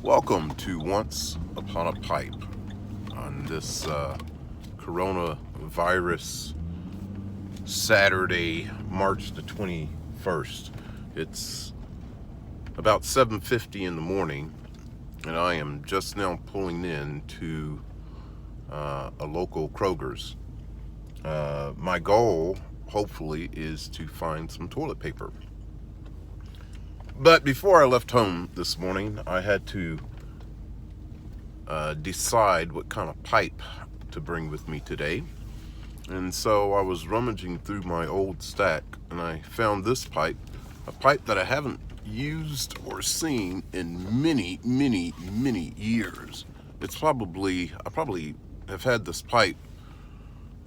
Welcome to Once Upon a Pipe on this coronavirus Saturday, March the 21st. It's about 7:50 in the morning, and I am just now pulling in to a local Kroger's. My goal, hopefully, is to find some toilet paper. But before I left home this morning, I had to decide what kind of pipe to bring with me today. And so I was rummaging through my old stack and I found this pipe, a pipe that I haven't used or seen in many, many, many years. I probably have had this pipe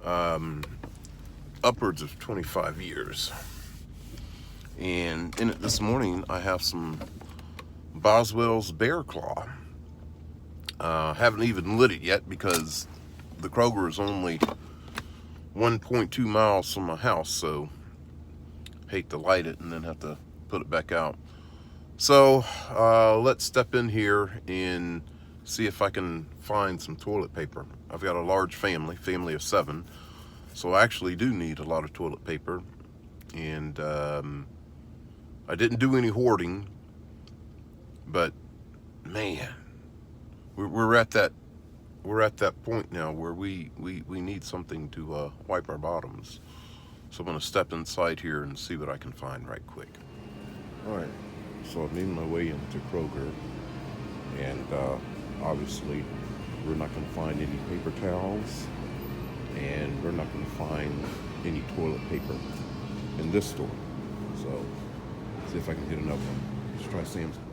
upwards of 25 years. And in it this morning, I have some Boswell's Bear Claw. Haven't even lit it yet because the Kroger is only 1.2 miles from my house, so hate to light it and then have to put it back out. So let's step in here and see if I can find some toilet paper. I've got a large family of 7, so I actually do need a lot of toilet paper. And I didn't do any hoarding, but man, we're at that point now where we need something to wipe our bottoms. So I'm going to step inside here and see what I can find right quick. All right, so I'm making my way into Kroger, and obviously we're not going to find any paper towels, and we're not going to find any toilet paper in this store. So see if I can get another one. Let's try Sam's Club.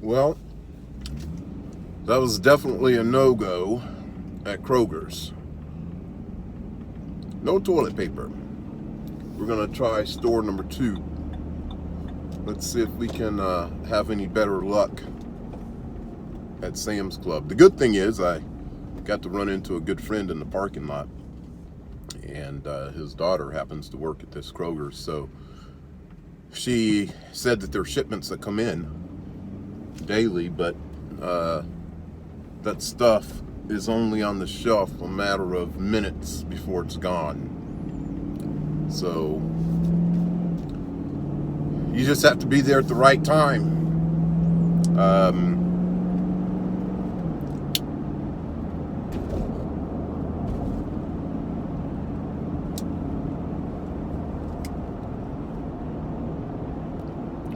Well, that was definitely a no-go at Kroger's. No toilet paper. We're gonna try store number 2. Let's see if we can have any better luck at Sam's Club. The good thing is I got to run into a good friend in the parking lot, and his daughter happens to work at this Kroger's, so she said that there are shipments that come in daily, but that stuff is only on the shelf a matter of minutes before it's gone. So you just have to be there at the right time.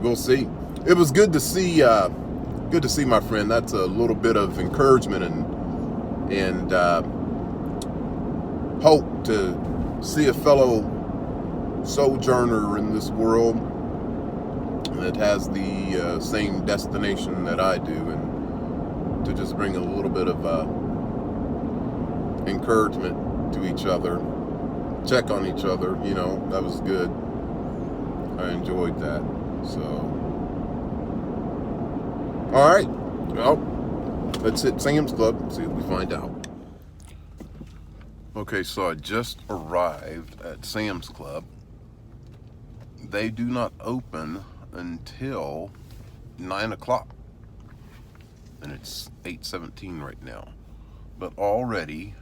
We'll see. It was good to see my friend. That's a little bit of encouragement and hope to see a fellow sojourner in this world that has the same destination that I do, and to just bring a little bit of encouragement to each other, check on each other. That was good. I enjoyed that. So, all right. Well, let's hit Sam's Club, see what we find out. Okay, so I just arrived at Sam's Club. They do not open until 9 o'clock, and it's 8:17 right now. But already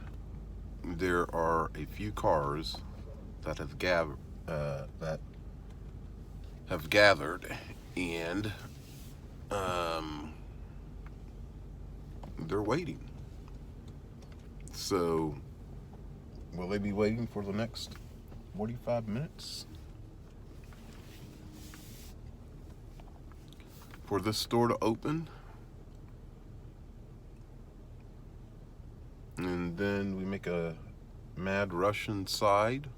there are a few cars that have gathered, and they're waiting. So will they be waiting for the next 45 minutes for this store to open? And then we make a mad rush inside.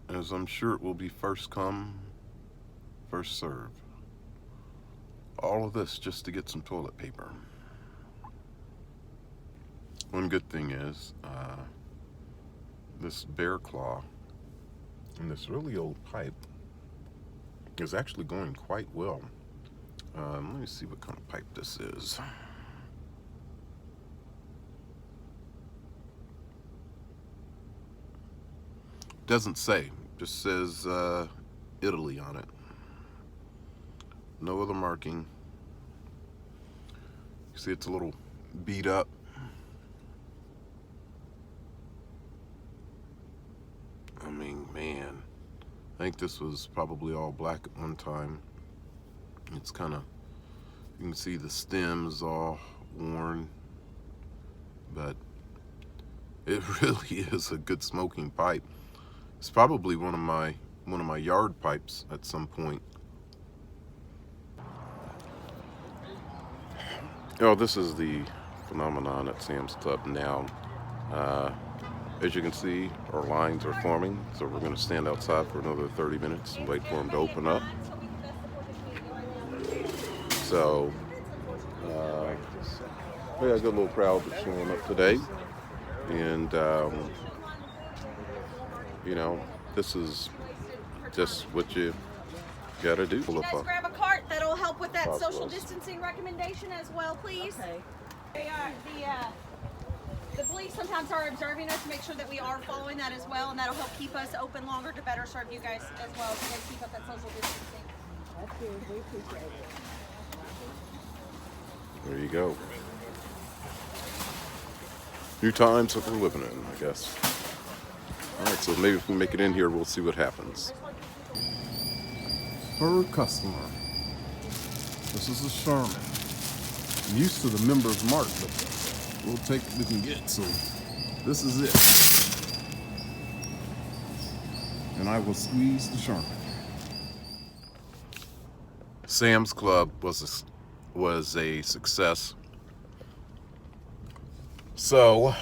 As I'm sure it will be first come, first serve. All of this just to get some toilet paper. One good thing is this bear claw and this really old pipe is actually going quite well. Let me see what kind of pipe this is. Doesn't say, just says Italy on it. No other marking. You see it's a little beat up. I mean, man, I think this was probably all black at one time. It's kind of, you can see the stem is all worn, but it really is a good smoking pipe. It's probably one of my yard pipes at some point. Oh, this is the phenomenon at Sam's Club now. As you can see, our lines are forming, so we're going to stand outside for another 30 minutes and wait for them to open up. So, we got a good little crowd that's showing up today, and you know, this is just what you gotta do. You guys grab a cart that'll help with that social distancing recommendation as well, please. Okay. The police sometimes are observing us to make sure that we are following that as well, and that'll help keep us open longer to better serve you guys as well, so they keep up that social distancing. That's good. We appreciate it. There you go. New times that we're living in, I guess. All right, so maybe if we make it in here, we'll see what happens. Third customer. This is a Sherman. I'm used to the members mark, but we'll take what we can get, so this is it. And I will squeeze the Sherman. Sam's Club was a success. So,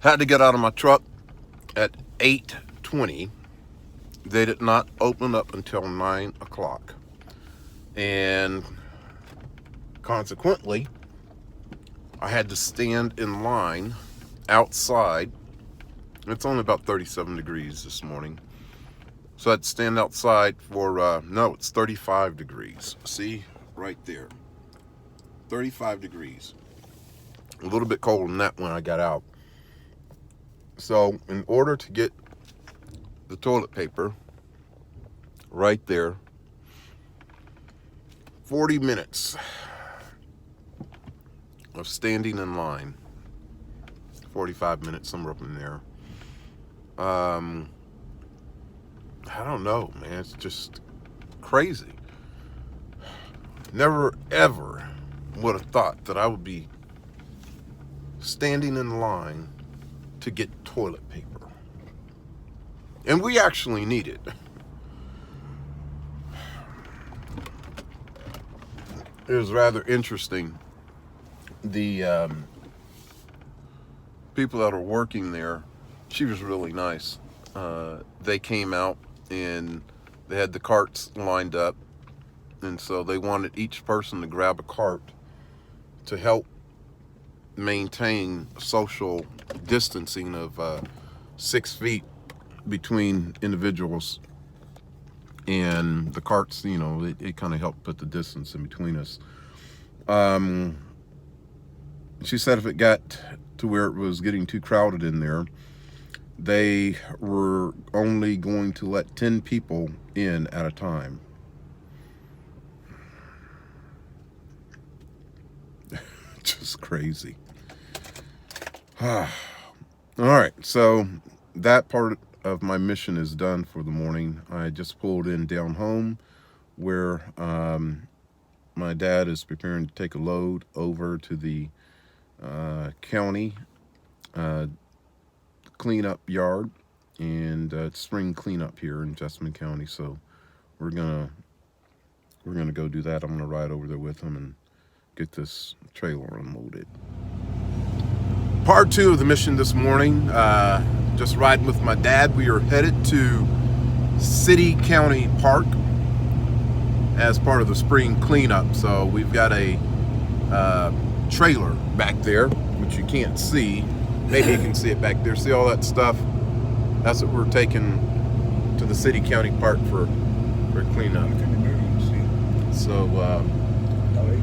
had to get out of my truck at 8:20. They did not open up until 9 o'clock. And consequently, I had to stand in line outside. It's only about 37 degrees this morning. So I'd stand outside for, no, it's 35 degrees. See, right there. 35 degrees. A little bit colder than that when I got out. So in order to get the toilet paper right there, 40 minutes of standing in line. 45 minutes, somewhere up in there. I don't know, man. It's just crazy. Never, ever would have thought that I would be standing in line to get toilet paper. And we actually need it. It was rather interesting. The people that are working there, she was really nice. They came out and they had the carts lined up, and so they wanted each person to grab a cart to help maintain social distancing of 6 feet between individuals. And the carts, you know, it kind of helped put the distance in between us. She said if it got to where it was getting too crowded in there, they were only going to let 10 people in at a time. Just crazy. All right, so that part of my mission is done for the morning. I just pulled in down home where my dad is preparing to take a load over to the county cleanup yard, and it's spring cleanup here in Jessamine County. So we're gonna go do that. I'm gonna ride over there with him and get this trailer unloaded. Part 2 of the mission this morning, just riding with my dad. We are headed to City County Park as part of the spring cleanup. So we've got a trailer back there, which you can't see. Maybe you can see it back there. See all that stuff? That's what we're taking to the city county park for cleanup. So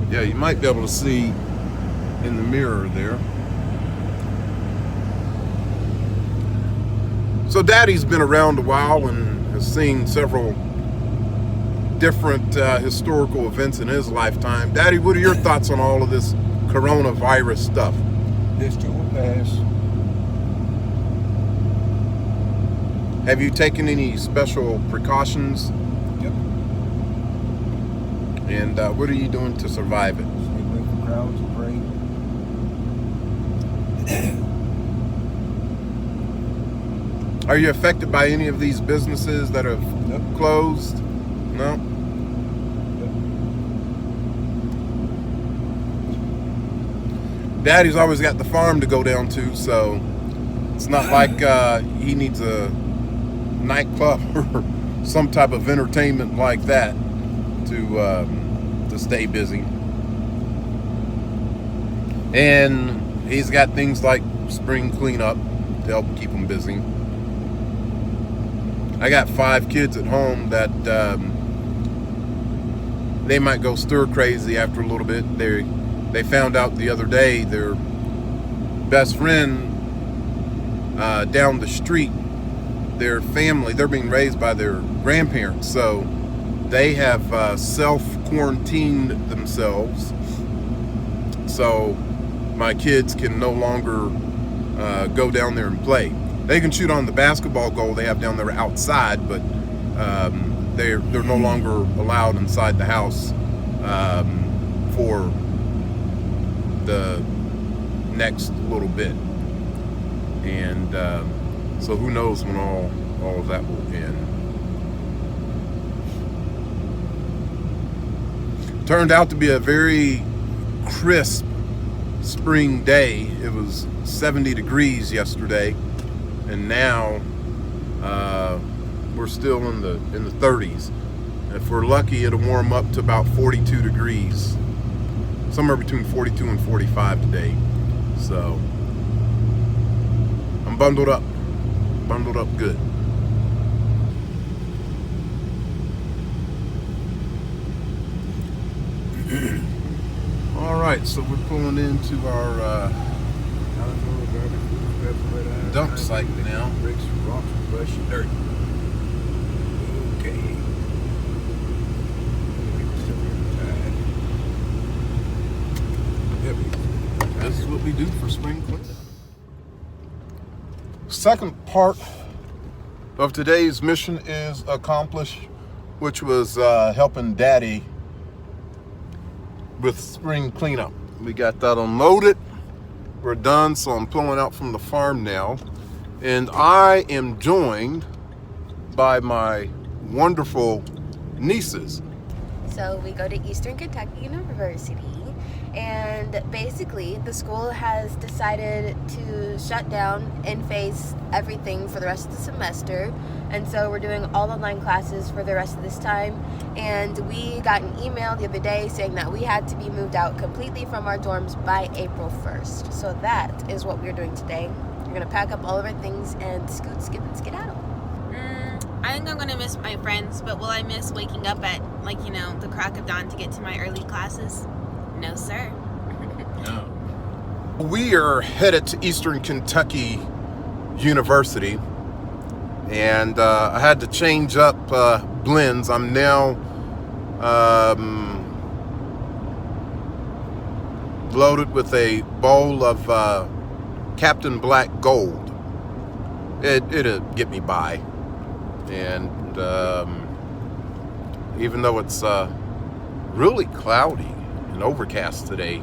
yeah, you might be able to see in the mirror there. So Daddy's been around a while and has seen several different historical events in his lifetime. Daddy, what are your thoughts on all of this coronavirus stuff? This too will pass. Have you taken any special precautions? Yep. And what are you doing to survive it? Stay away from crowds and pray. Are you affected by any of these businesses that have Nope. closed? No? Daddy's always got the farm to go down to, so it's not like he needs a nightclub or some type of entertainment like that to stay busy. And he's got things like spring cleanup to help keep him busy. I got 5 kids at home that they might go stir crazy after a little bit. They found out the other day their best friend down the street, their family, they're being raised by their grandparents, so they have self-quarantined themselves, so my kids can no longer go down there and play. They can shoot on the basketball goal they have down there outside, but they're no longer allowed inside the house for the next little bit. And so who knows when all of that will end. Turned out to be a very crisp spring day. It was 70 degrees yesterday, and now we're still in the 30s. If we're lucky, it'll warm up to about 42 degrees, somewhere between 42 and 45 today. So I'm bundled up good. All right, so we're pulling into our dump site now. Bricks, rocks, brush, and dirt. Okay. This is what we do for spring cleanup. Second part of today's mission is accomplished, which was helping Daddy with spring cleanup. We got that unloaded. We're done, so I'm pulling out from the farm now. And I am joined by my wonderful nieces. So we go to Eastern Kentucky University, and basically the school has decided to shut down and face everything for the rest of the semester, and so we're doing all online classes for the rest of this time. And we got an email the other day saying that we had to be moved out completely from our dorms by April 1st. So that is what we're doing today. We're gonna pack up all of our things and scoot, skip, and skedaddle. I think I'm gonna miss my friends, but will I miss waking up at, like, you know, the crack of dawn to get to my early classes? No, sir. No. We are headed to Eastern Kentucky University, and I had to change up blends. I'm now loaded with a bowl of Captain Black Gold. It'll get me by. And even though it's really cloudy and overcast today,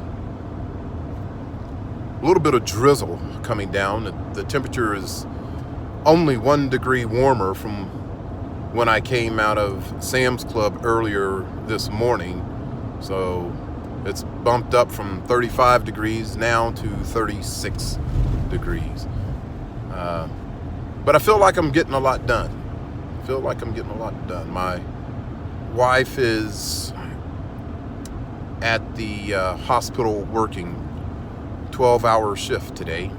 a little bit of drizzle coming down. The temperature is only 1 degree warmer from when I came out of Sam's Club earlier this morning. So it's bumped up from 35 degrees now to 36 degrees. But I feel like I'm getting a lot done. My wife is at the hospital working 12-hour shift today.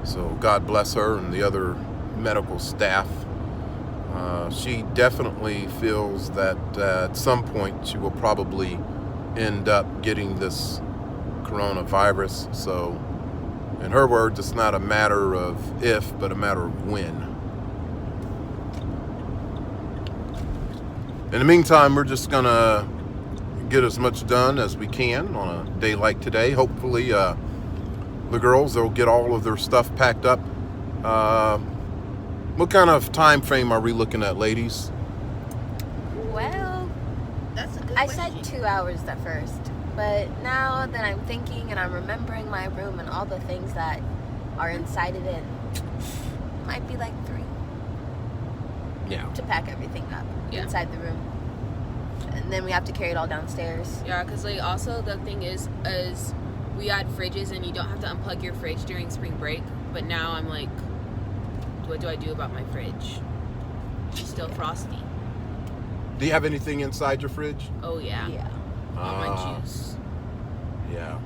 So God bless her and the other medical staff. She definitely feels that at some point she will probably end up getting this coronavirus. So in her words, it's not a matter of if, but a matter of when. In the meantime, we're just gonna get as much done as we can on a day like today. Hopefully, the girls, they'll get all of their stuff packed up. What kind of time frame are we looking at, ladies? Well, That's a good I question. said 2 hours at first, but now that I'm thinking and I'm remembering my room and all the things that are inside of it, might be like 3 Yeah. to pack everything up Yeah. inside the room. And then we have to carry it all downstairs. Yeah, because like also the thing is we had fridges and you don't have to unplug your fridge during spring break. But now I'm like, what do I do about my fridge? It's still frosty. Do you have anything inside your fridge? Oh yeah. Yeah. All my juice. Yeah.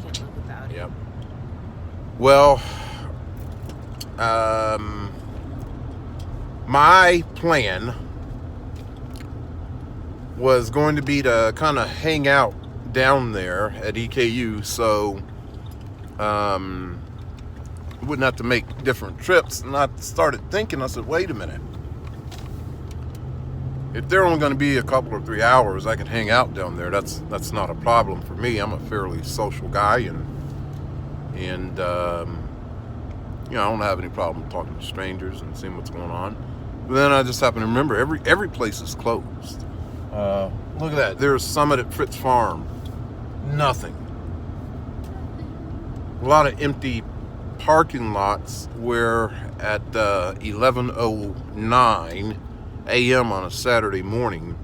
Can't live without it. Yep. Well, my plan was going to be to kind of hang out down there at EKU, so wouldn't have to make different trips. And I started thinking, I said, wait a minute. If they're only going to be a couple or 3 hours, I can hang out down there. That's not a problem for me. I'm a fairly social guy, and you know, I don't have any problem talking to strangers and seeing what's going on. But then I just happen to remember every place is closed. Look at that. There's Summit at Fritz Farm. Nothing. A lot of empty parking lots where at 11:09 a.m. on a Saturday morning,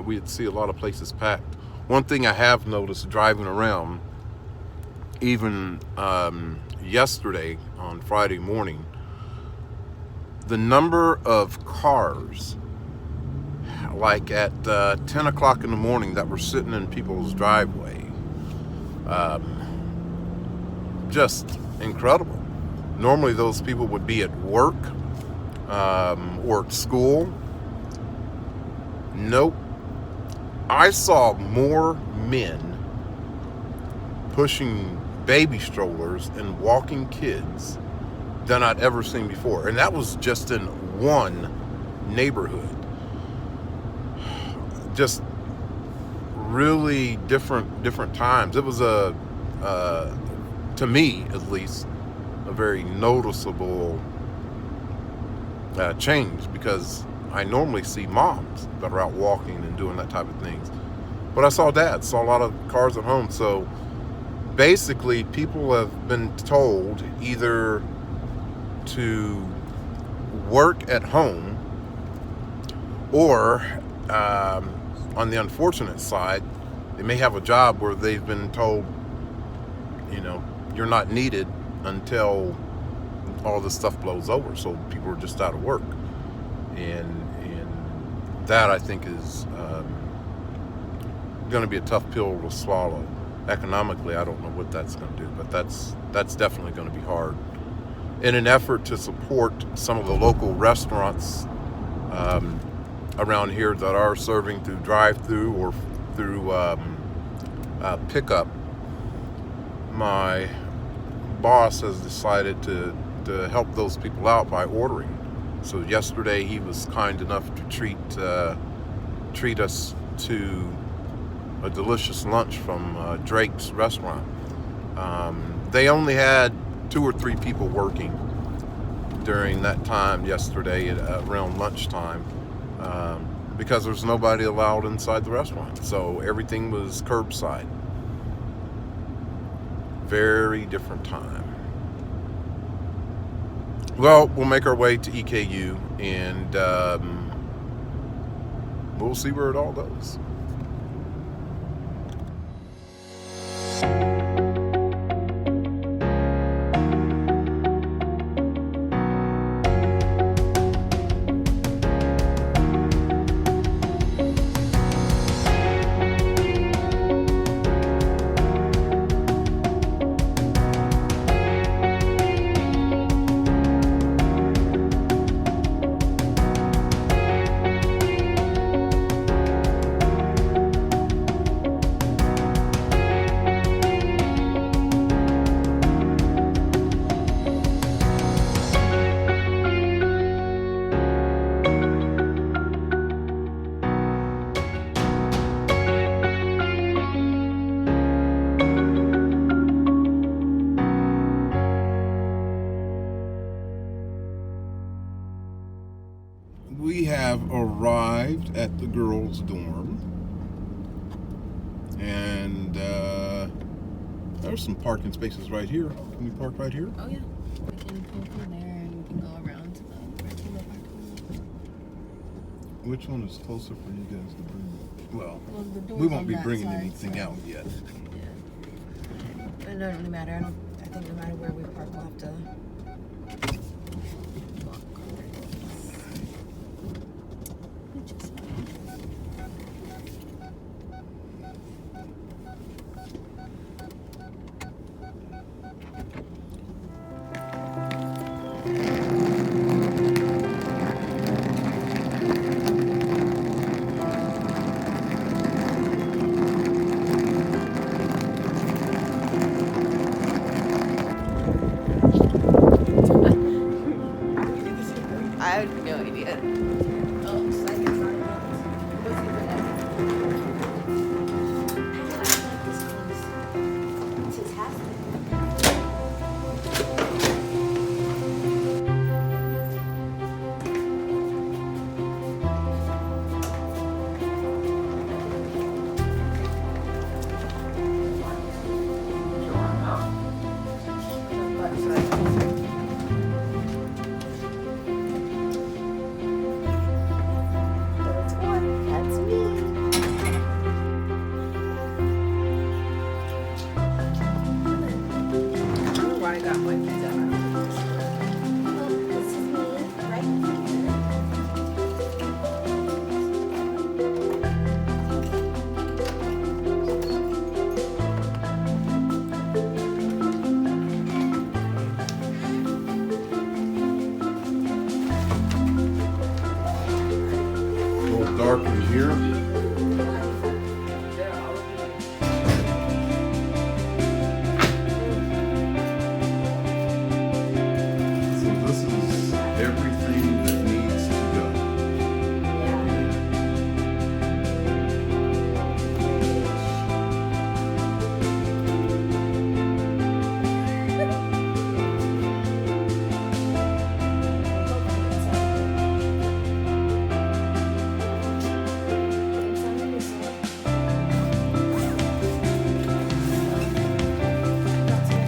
we'd see a lot of places packed. One thing I have noticed driving around, even yesterday on Friday morning, the number of cars like at 10 o'clock in the morning that were sitting in people's driveway, just incredible. Normally those people would be at work or at school. Nope. I saw more men pushing baby strollers and walking kids than I'd ever seen before. And that was just in one neighborhood. Just really different times. It was to me at least, a very noticeable change, because I normally see moms that are out walking and doing that type of things. But I saw dads, saw a lot of cars at home. So basically people have been told either to work at home, or on the unfortunate side, they may have a job where they've been told, you know, you're not needed until all this stuff blows over. So people are just out of work, and that I think is going to be a tough pill to swallow. Economically, I don't know what that's going to do, but that's definitely going to be hard. In an effort to support some of the local restaurants around here that are serving through drive-through or through pickup, my boss has decided to help those people out by ordering. So yesterday he was kind enough to treat us to a delicious lunch from Drake's restaurant. They only had 2 or 3 people working during that time yesterday at around lunchtime, because there's nobody allowed inside the restaurant. So everything was curbside. Very different time. Well, we'll make our way to EKU, and we'll see where it all goes. And there's some parking spaces right here. Can you park right here? Oh yeah, we can pull from there and we can go around to the regular parking. Which one is closer for you guys to bring? Well, Well, the door's we won't on be that bringing side, anything so- out yet. Yeah. It doesn't really matter. I think no matter where we park, we'll have to walk which is fine. I have no idea. Oh, so I guess That's me. I don't know why I got my pizza. Well, this is me right here. A little dark in here. So this is everything that needs to go.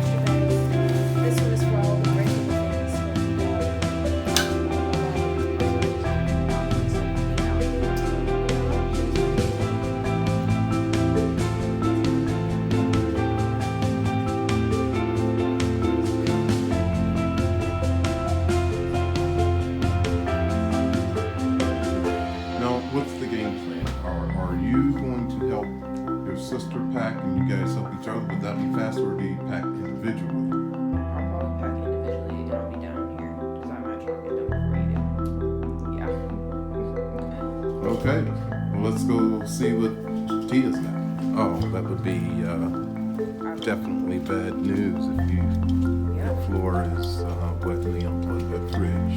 This one is for all the breakable Now, what's the game plan? Are you going to help your sister pack and you guys help each other? Would that be faster, or do you pack individually? I'll probably pack individually and I'll be down here because I'm actually get done before you do. Yeah. Okay, well, let's go see what Tia's got. Oh, that would be definitely bad news if the floor is wet in the unplugged that fridge.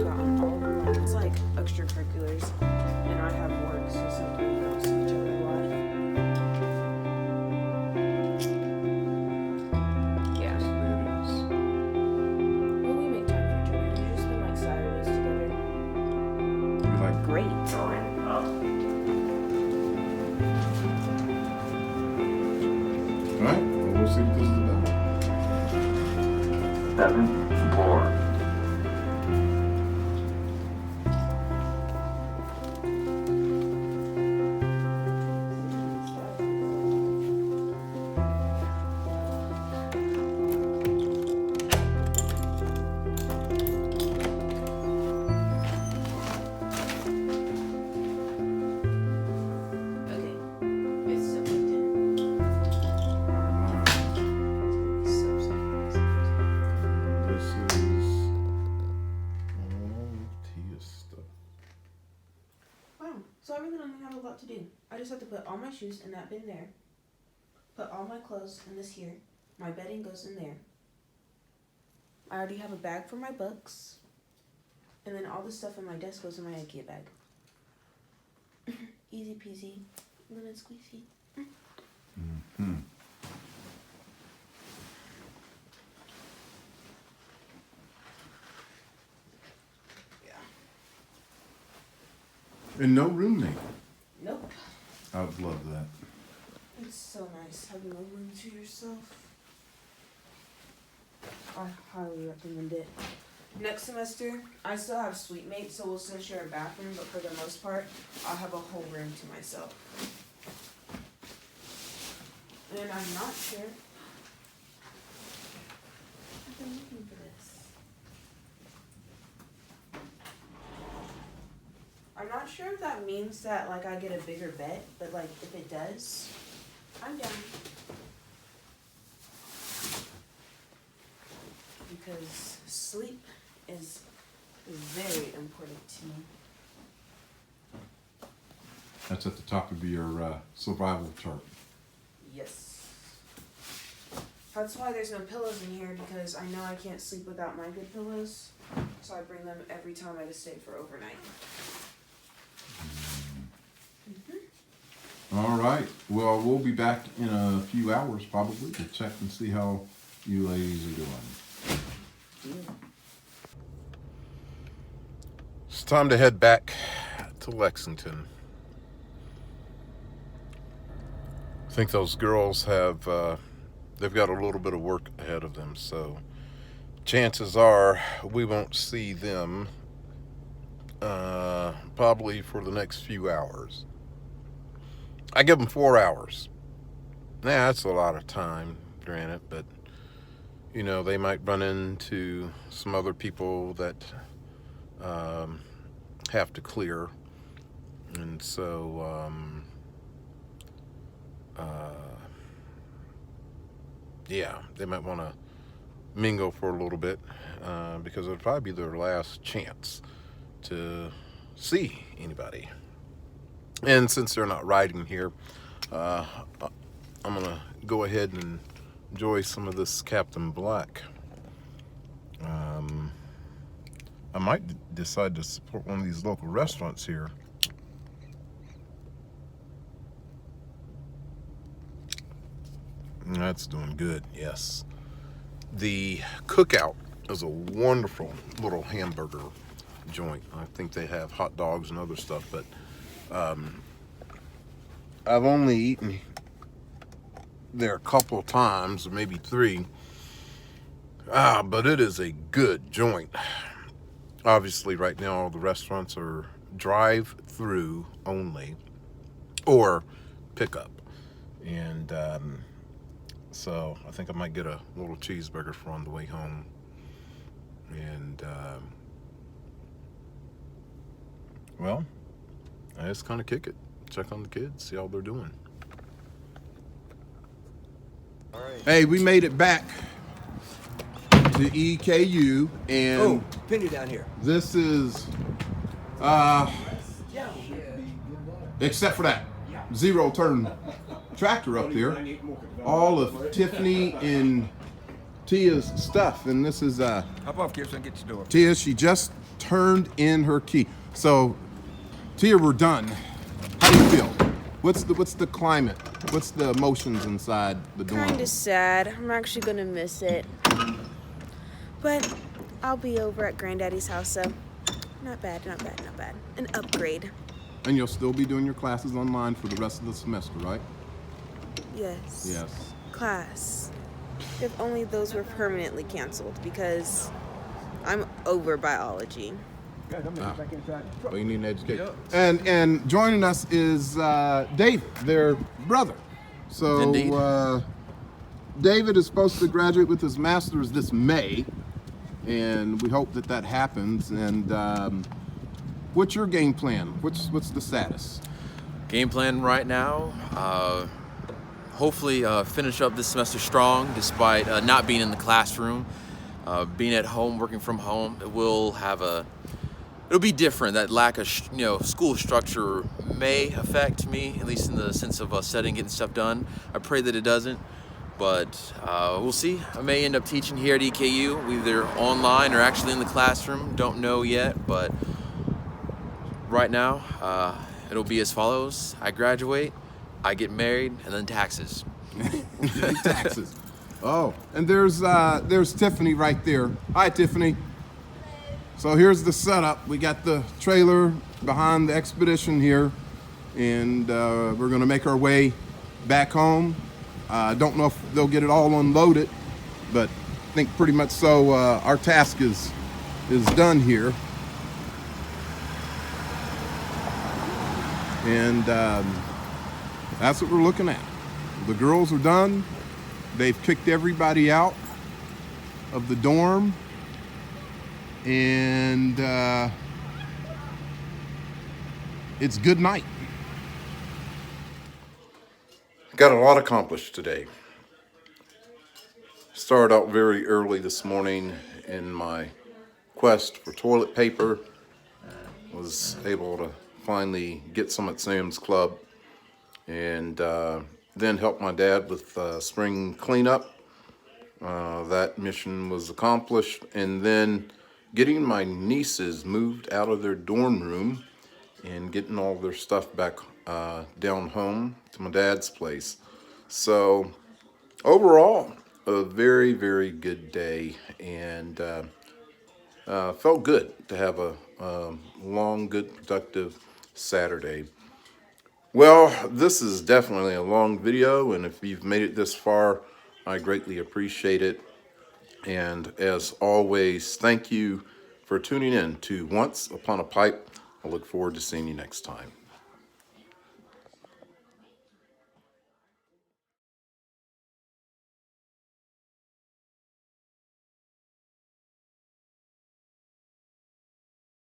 Got all of them. It's like extracurriculars, and I have work, so sometimes we don't see each other a lot. Yeah. It is. Well, we make time for each other. We just spend like Saturdays together. You like Great. All right, well, we'll see what this is about. 7-4. Okay. It's so LinkedIn. So This is all Tia's stuff. wow. So I really don't have a lot to do. I just have to put all my shoes in that bin there. Put all my clothes in this here. My bedding goes in there. I already have a bag for my books. And then all the stuff on my desk goes in my IKEA bag. Easy peasy, lemon squeezy. Yeah. And no roommate. Nope. I would love that. It's so nice having a room to yourself. I highly recommend it. Next semester, I still have suite mates, so we'll still share a bathroom, but for the most part, I'll have a whole room to myself. And I'm not sure. I've been looking for this. I'm not sure if that means that like I get a bigger bed, but like if it does, I'm down. Because sleep is very important to me. That's at the top of your survival chart. Yes. That's why there's no pillows in here, because I know I can't sleep without my good pillows. So I bring them every time I just stay for overnight. All right. Well, we'll be back in a few hours probably to check and see how you ladies are doing. It's time to head back to Lexington. I think those girls have, they've got a little bit of work ahead of them, so chances are we won't see them probably for the next few hours. I give them 4 hours. Yeah, that's a lot of time, granted, but you know, they might run into some other people that have to clear, and so yeah, they might want to mingle for a little bit because it'll probably be their last chance to see anybody. And since they're not riding here, I'm gonna go ahead and enjoy some of this Captain Black. I might decide to support one of these local restaurants here. That's doing good, yes. The Cookout is a wonderful little hamburger joint. I think they have hot dogs and other stuff, but I've only eaten there a couple of times, or maybe 3. But it is a good joint. Obviously, right now, all the restaurants are drive-through only, or pickup. And so I think I might get a little cheeseburger for on the way home. And, well, I just kind of kick it. Check on the kids, see how they're doing. All right. Hey, we made it back to EKU, and Oh, Penny down here. this is, except for that zero-turn tractor up there, all of Tiffany and Tia's stuff, and this is Hop off, kids, and get your door. Tia. She just turned in her key. So, Tia, we're done. How do you feel? What's the climate? What's the emotions inside the dorm? Kinda sad. I'm actually gonna miss it. But I'll be over at Granddaddy's house, so not bad, not bad, not bad. An upgrade. And you'll still be doing your classes online for the rest of the semester, right? Yes. Yes. Class. If only those were permanently canceled, because I'm over biology. Guys, I'm gonna get back inside. Well, you need an education. And joining us is David, their brother. So Indeed. David is supposed to graduate with his master's this May, and we hope that that happens. And what's your game plan? What's the status? Game plan right now, hopefully finish up this semester strong despite not being in the classroom. Being at home, working from home, it'll be different. That lack of school structure may affect me, at least in the sense of studying, getting stuff done. I pray that it doesn't, but we'll see. I may end up teaching here at EKU, either online or actually in the classroom. Don't know yet, but right now it'll be as follows. I graduate, I get married, and then taxes. Taxes. Oh, and there's Tiffany right there. Hi, Tiffany. So here's the setup. We got the trailer behind the expedition here, and we're gonna make our way back home. I don't know if they'll get it all unloaded, but I think pretty much so. Our task is done here. And that's what we're looking at. The girls are done. They've kicked everybody out of the dorm. And it's good night. Got a lot accomplished today. Started out very early this morning in my quest for toilet paper. Was able to finally get some at Sam's Club, and then helped my dad with spring cleanup. That mission was accomplished, and then getting my nieces moved out of their dorm room and getting all their stuff back down home to my dad's place. So overall, a very, very good day, and felt good to have a long, good, productive Saturday. Well, this is definitely a long video, and if you've made it this far, I greatly appreciate it. And as always, thank you for tuning in to Once Upon a Pipe. I look forward to seeing you next time.